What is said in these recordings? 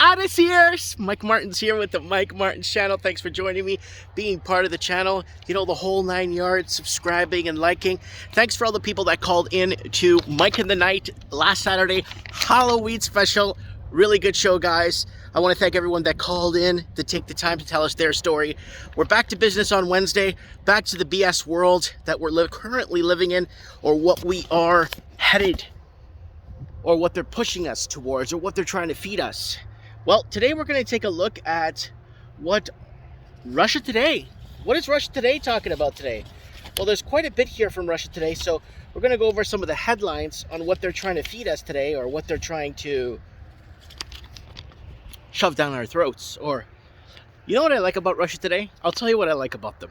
Otis here. Mike Martin's here with the Mike Martin's channel. Thanks for joining me, being part of the channel. You know, the whole 9 yards, subscribing and liking. Thanks for all the people that called in to Mike in the Night last Saturday, Halloween special. Really good show, guys. I want to thank everyone that called in to take the time to tell us their story. We're back to business on Wednesday, back to the BS world that we're currently living in, or what we are headed, or what they're pushing us towards, or what they're trying to feed us. Well, today we're going to take a look at what Russia Today. What is Russia Today talking about today? Well, there's quite a bit here from Russia Today, so we're going to go over some of the headlines on what they're trying to feed us today, or what they're trying to shove down our throats. Or, you know what I like about Russia Today? I'll tell you what I like about them.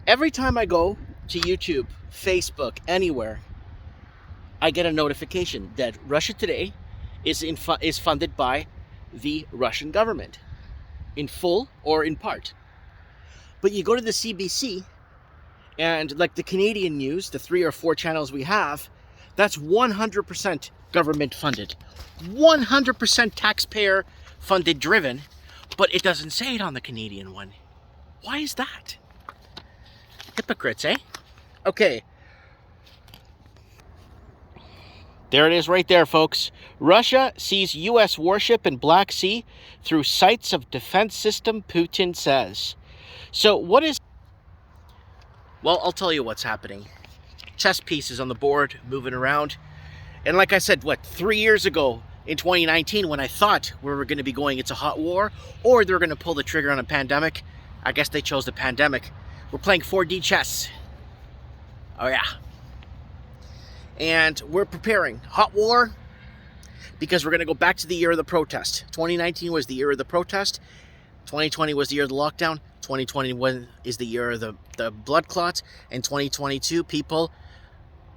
Every time I go to YouTube, Facebook, anywhere, I get a notification that Russia Today is funded by the Russian government, in full or in part. But you go to the CBC, and like the Canadian news, the 3 or 4 channels we have, that's 100% government funded, 100% taxpayer funded driven, but it doesn't say it on the Canadian one. Why is that? Hypocrites, eh? Okay. There it is right there, folks. Russia sees U.S. warship in Black Sea through sights of defense system, Putin says. So what is... Well, I'll tell you what's happening. Chess pieces on the board, moving around. And like I said, 3 years ago in 2019, when I thought we were going to be going into hot war, or they're going to pull the trigger on a pandemic, I guess they chose the pandemic. We're playing 4D chess. Oh yeah. And we're preparing hot war because we're going to go back to the year of the protest. 2019 was the year of the protest. 2020 was the year of the lockdown. 2021 is the year of the blood clots. And 2022, people,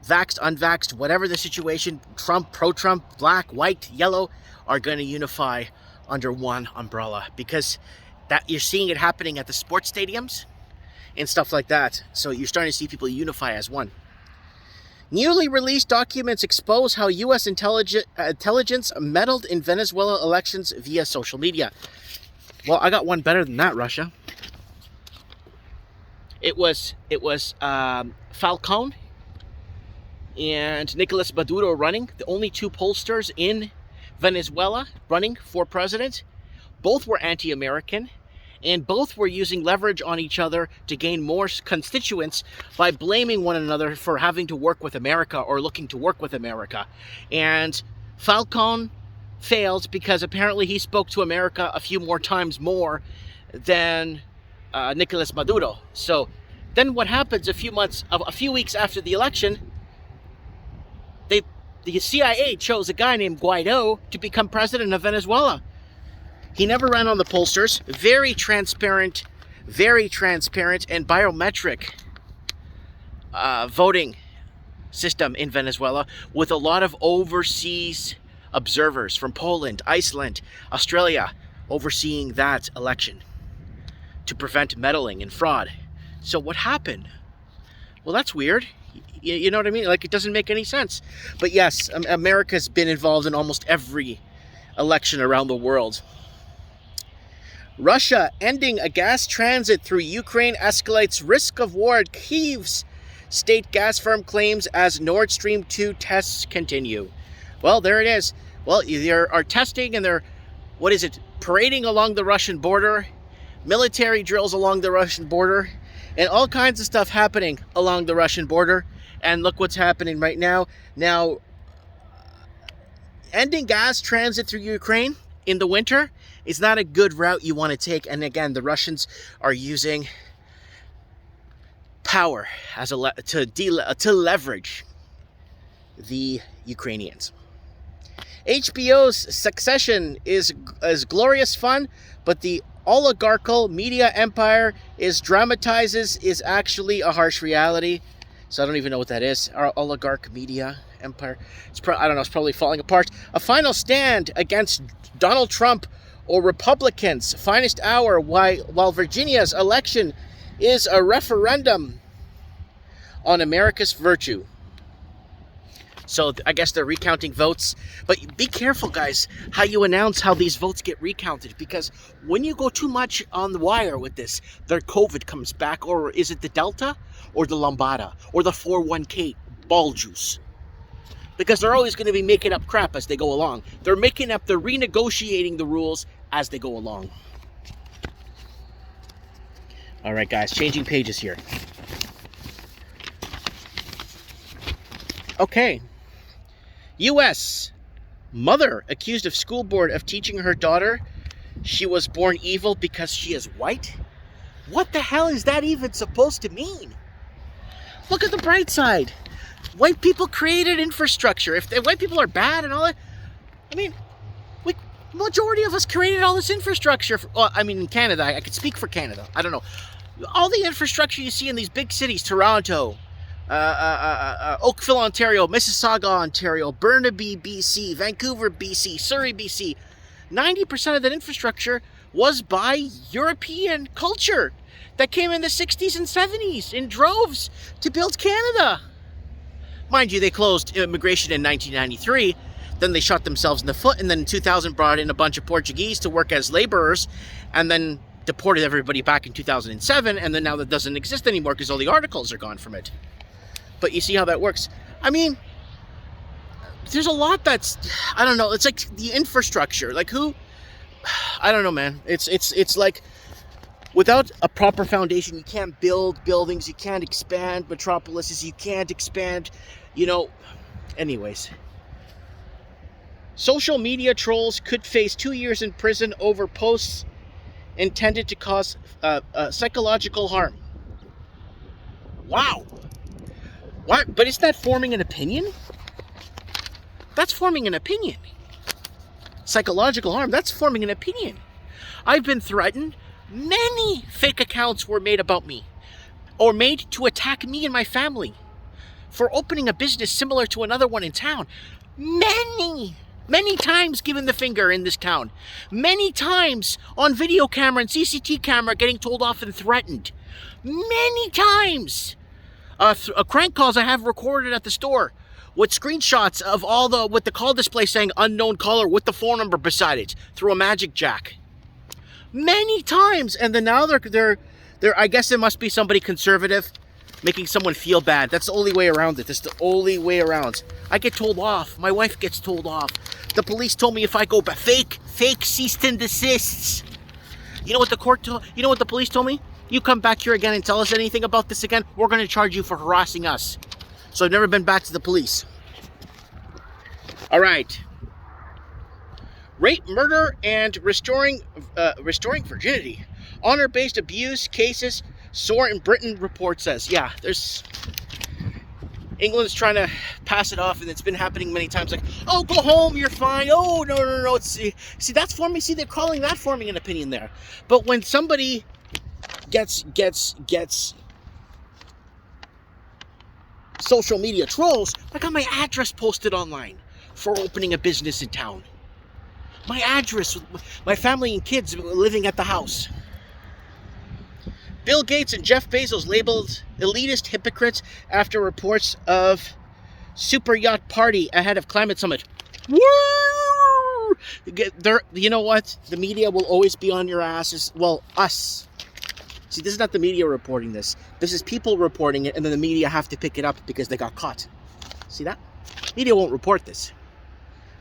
vaxxed, unvaxxed, whatever the situation, Trump, pro-Trump, black, white, yellow, are going to unify under one umbrella. Because that you're seeing it happening at the sports stadiums and stuff like that. So you're starting to see people unify as one. Newly released documents expose how U.S. intelligence meddled in Venezuela elections via social media. Well, I got one better than that, Russia. It was Falcone and Nicolas Maduro running, the only 2 pollsters in Venezuela running for president. Both were anti-American, and both were using leverage on each other to gain more constituents by blaming one another for having to work with America or looking to work with America. And Falcone failed because apparently he spoke to America a few more times more than Nicolas Maduro. So then what happens a few weeks after the election, the CIA chose a guy named Guaido to become president of Venezuela. He never ran on the pollsters. Very transparent and biometric voting system in Venezuela, with a lot of overseas observers from Poland, Iceland, Australia, overseeing that election to prevent meddling and fraud. So what happened? Well, that's weird. You know what I mean? Like, it doesn't make any sense. But yes, America's been involved in almost every election around the world. Russia ending a gas transit through Ukraine escalates risk of war at Kiev's state gas firm claims as Nord Stream 2 tests continue. Well, there it is. Well, they are testing, and they're, parading along the Russian border, military drills along the Russian border, and all kinds of stuff happening along the Russian border. And look what's happening right now. Now, ending gas transit through Ukraine in the winter is not a good route you want to take. And again, the Russians are using power as to leverage the Ukrainians. HBO's Succession is glorious fun, but the oligarchical media empire is actually a harsh reality. So I don't even know what that is. Our oligarch media empire. I don't know. It's probably falling apart. A final stand against Donald Trump or Republicans. Finest hour while Virginia's election is a referendum on America's virtue. So I guess they're recounting votes. But be careful, guys, how you announce how these votes get recounted. Because when you go too much on the wire with this, their COVID comes back. Or is it the Delta? Or the Lambada? Or the 401k ball juice? Because they're always going to be making up crap as they go along. They're renegotiating the rules as they go along. All right, guys, changing pages here. Okay. U.S. Mother accused of school board of teaching her daughter she was born evil because she is white? What the hell is that even supposed to mean? Look at the bright side. White people created infrastructure. If white people are bad and all that, I mean, majority of us created all this infrastructure. Well, I mean, in Canada, I could speak for Canada. I don't know. All the infrastructure you see in these big cities, Toronto, Oakville, Ontario, Mississauga, Ontario, Burnaby, BC, Vancouver, BC, Surrey, BC. 90% of that infrastructure was by European culture that came in the 60s and 70s in droves to build Canada. Mind you, they closed immigration in 1993. Then they shot themselves in the foot, and then in 2000 brought in a bunch of Portuguese to work as laborers, and then deported everybody back in 2007, and then now that doesn't exist anymore because all the articles are gone from it. But you see how that works. I mean, there's a lot that's, I don't know, it's like the infrastructure. Like who, I don't know, man. It's like, without a proper foundation, you can't build buildings, you can't expand metropolises, you can't expand, anyways. Social media trolls could face 2 years in prison over posts intended to cause psychological harm. Wow. What? But is that forming an opinion? That's forming an opinion. Psychological harm, that's forming an opinion. I've been threatened. Many fake accounts were made about me, or made to attack me and my family for opening a business similar to another one in town. Many times given the finger in this town. Many times on video camera and CCTV camera getting told off and threatened. Many times. Crank calls I have recorded at the store with screenshots of all with the call display saying unknown caller with the phone number beside it through a magic jack. Many times. And then now they're I guess there must be somebody conservative making someone feel bad. That's the only way around it. That's the only way around. I get told off. My wife gets told off. The police told me if I go back, fake cease and desists. You know what the police told me? You come back here again and tell us anything about this again, we're going to charge you for harassing us. So I've never been back to the police. All right. Rape, murder, and restoring virginity. Honor-based abuse cases soar in Britain, report says. Yeah, England's trying to pass it off, and it's been happening many times. Like, oh, go home, you're fine. Oh, no. See, that's forming. See, they're calling that forming an opinion there. But when somebody gets social media trolls, I got my address posted online for opening a business in town. My address, my family and kids living at the house. Bill Gates and Jeff Bezos labeled elitist hypocrites after reports of super yacht party ahead of climate summit. Woo! You know what? The media will always be on your asses. Well, us. See, this is not the media reporting this. This is people reporting it, and then the media have to pick it up because they got caught. See that? Media won't report this.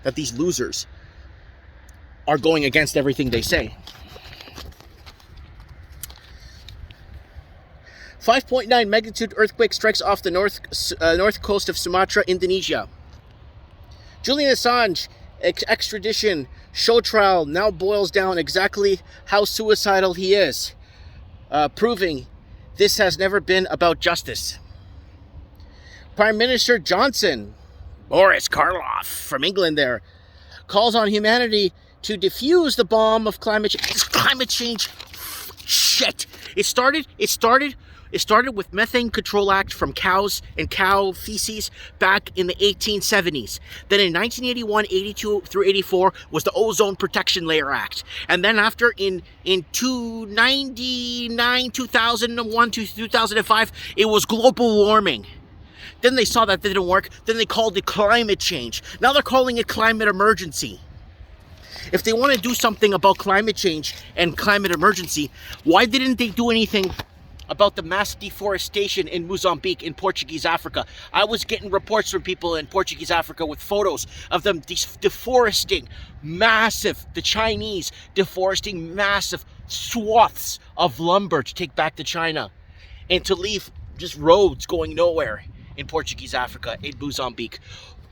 That these losers are going against everything they say. 5.9 magnitude earthquake strikes off the north coast of Sumatra, Indonesia. Julian Assange extradition show trial now boils down exactly how suicidal he is, proving this has never been about justice. Prime Minister Johnson, Boris Karloff from England there, calls on humanity to defuse the bomb of climate change. This climate change shit. It started with Methane Control Act from cows and cow feces back in the 1870s. Then in 1981, 82 through 84 was the Ozone Protection Layer Act. And then after in 1999, 2001 to 2005, it was global warming. Then they saw that didn't work. Then they called it climate change. Now they're calling it climate emergency. If they want to do something about climate change and climate emergency, why didn't they do anything about the mass deforestation in Mozambique in Portuguese Africa? I was getting reports from people in Portuguese Africa with photos of them deforesting massive, the Chinese deforesting massive swaths of lumber to take back to China and to leave just roads going nowhere in Portuguese Africa, in Mozambique.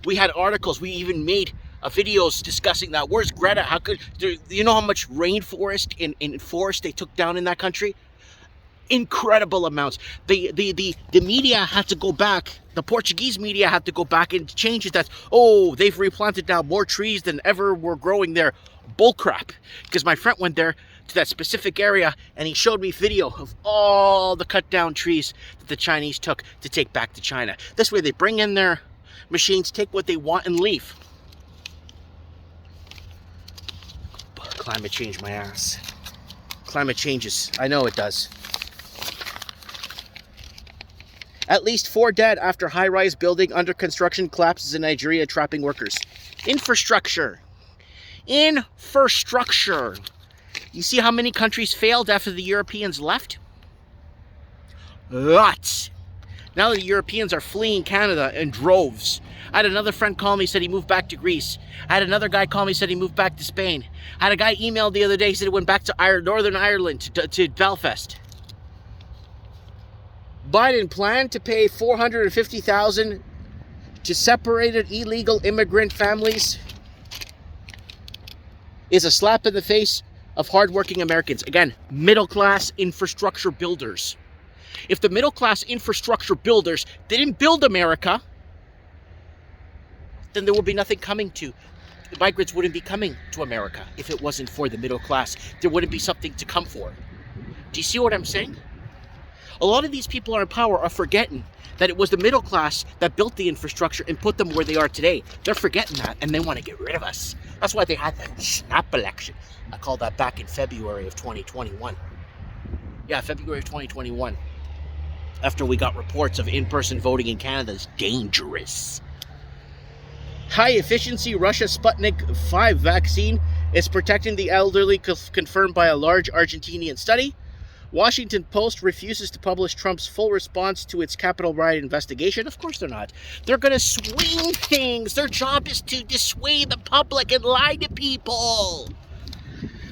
We had articles, we even made videos discussing that. Where's Greta? How could, you know how much rainforest and forest they took down in that country? Incredible amounts. The media had to go back, the Portuguese media had to go back and change it. That's, oh, they've replanted now more trees than ever were growing there. Bullcrap. Because my friend went there to that specific area and he showed me video of all the cut down trees that the Chinese took to take back to China. This way they bring in their machines, take what they want and leave. Climate change my ass. Climate changes. I know it does. At least 4 dead after high-rise building under construction collapses in Nigeria, trapping workers. Infrastructure. Infrastructure. You see how many countries failed after the Europeans left? Lots. Now the Europeans are fleeing Canada in droves. I had another friend call me, said he moved back to Greece. I had another guy call me, said he moved back to Spain. I had a guy emailed the other day, said he went back to Northern Ireland, to Belfast. Biden planned to pay $450,000 to separated illegal immigrant families is a slap in the face of hardworking Americans. Again, middle-class infrastructure builders. If the middle-class infrastructure builders didn't build America, then there would be nothing coming to. The migrants wouldn't be coming to America if it wasn't for the middle class. There wouldn't be something to come for. Do you see what I'm saying? A lot of these people are in power are forgetting that it was the middle class that built the infrastructure and put them where they are today. They're forgetting that, and they want to get rid of us. That's why they had that snap election. I called that back in February of 2021. Yeah, February of 2021. After we got reports of in-person voting in Canada is dangerous. High-efficiency Russia Sputnik 5 vaccine is protecting the elderly, confirmed by a large Argentinian study. Washington Post refuses to publish Trump's full response to its Capitol riot investigation. Of course they're not. They're going to swing things. Their job is to dissuade the public and lie to people.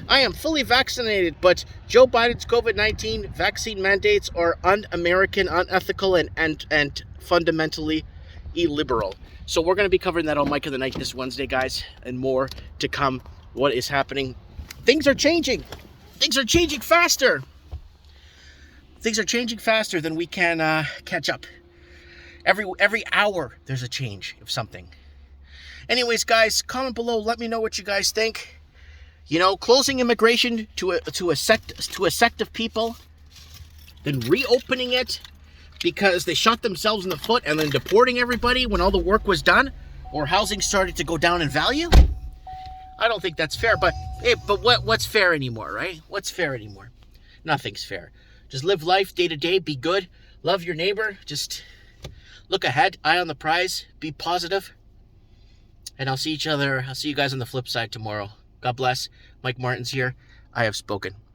I am fully vaccinated, but Joe Biden's COVID-19 vaccine mandates are un-American, unethical, and fundamentally illiberal. So we're going to be covering that on Mike of the Night this Wednesday, guys, and more to come. What is happening? Things are changing. Things are changing faster. Things are changing faster than we can catch up. Every hour, there's a change of something. Anyways, guys, comment below. Let me know what you guys think. You know, closing immigration to a sect of people, then reopening it because they shot themselves in the foot, and then deporting everybody when all the work was done, or housing started to go down in value. I don't think that's fair. But hey, what's fair anymore, right? What's fair anymore? Nothing's fair. Just live life day to day, be good, love your neighbor, just look ahead, eye on the prize, be positive. And I'll see you guys on the flip side tomorrow. God bless. Mike Martin's here. I have spoken.